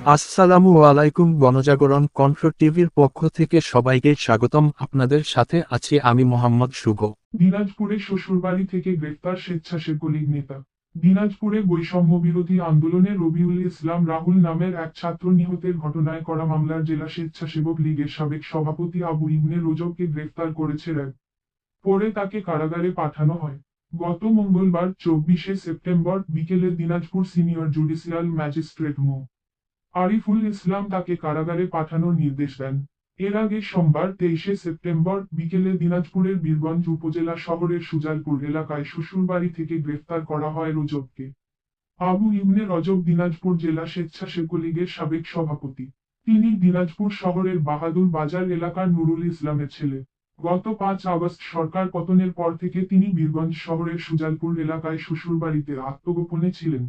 আসসালামু আলাইকুম। গণজাগরণ কণ্ঠ টিভির পক্ষ থেকে সবাইকে স্বাগতম। আপনাদের সাথে আছি আমি মোহাম্মদ শুভ। দিনাজপুরে শ্বশুরবাড়ি থেকে গ্রেফতার স্বেচ্ছাসেবক লীগ নেতা। দিনাজপুরে বৈষম্য বিরোধী আন্দোলনে রবিউল ইসলাম রাহুল নামের এক ছাত্র নিহতের ঘটনায় করা মামলার জেলা স্বেচ্ছাসেবক লীগের সাবেক সভাপতি আবু ইবনে রজবকে গ্রেফতার করেছে র্যাব। পরে তাকে কারাগারে পাঠানো হয়। গত মঙ্গলবার 24শে সেপ্টেম্বর বিকেলে দিনাজপুর সিনিয়র জুডিশিয়াল ম্যাজিস্ট্রেট মো আরিফুল ইসলাম তাকে কারাগারে পাঠানোর নির্দেশ দেন। এর আগে সোমবার 23শে সেপ্টেম্বর বিকেলে দিনাজপুরের বীরগঞ্জ উপজেলা শহরের সুজালপুর এলাকায় শ্বশুরবাড়ি থেকে গ্রেফতার করা হয় রজবকে। আবু ইবনে রজব দিনাজপুর জেলা স্বেচ্ছাসেবক লীগের সাবেক সভাপতি। তিনি দিনাজপুর শহরের বাহাদুর বাজার এলাকার নুরুল ইসলামের ছেলে। গত 5 আগস্ট সরকার পতনের পর থেকে তিনি বীরগঞ্জ শহরের সুজালপুর এলাকায় শ্বশুরবাড়িতে আত্মগোপনে ছিলেন।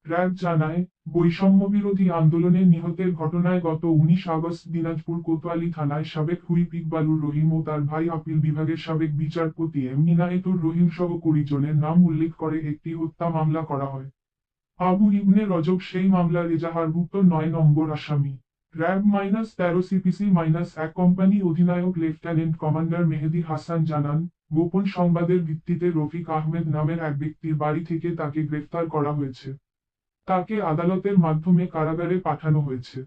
র্যাব জানায়, বৈষম্যবিরোধী আন্দোলনে নিহতের ঘটনায় গত 19 আগস্ট দিনাজপুর কোতোয়ালি থানায় সাবেক হুইপ ইকবালুর রহিম ও তার ভাই আপিল বিভাগের সাবেক বিচারপতি এম ইনায়েতুর রহিম সহ 20 জনের নাম উল্লেখ করে একটি হত্যা মামলা করা হয়। আবু ইবনে রজব সেই মামলার এজাহারভুক্ত 9 নম্বর আসামি। র্যাব-13 সিপিসি-1 কোম্পানি অধিনায়ক লেফটেন্যান্ট কমান্ডার মেহেদী হাসান জানান, গোপন সংবাদের ভিত্তিতে রফিক আহমেদ নামের এক ব্যক্তির বাড়ি থেকে তাকে গ্রেফতার করা হয়েছে। তাকে আদালতের মাধ্যমে কারাগারে পাঠানো হয়েছে।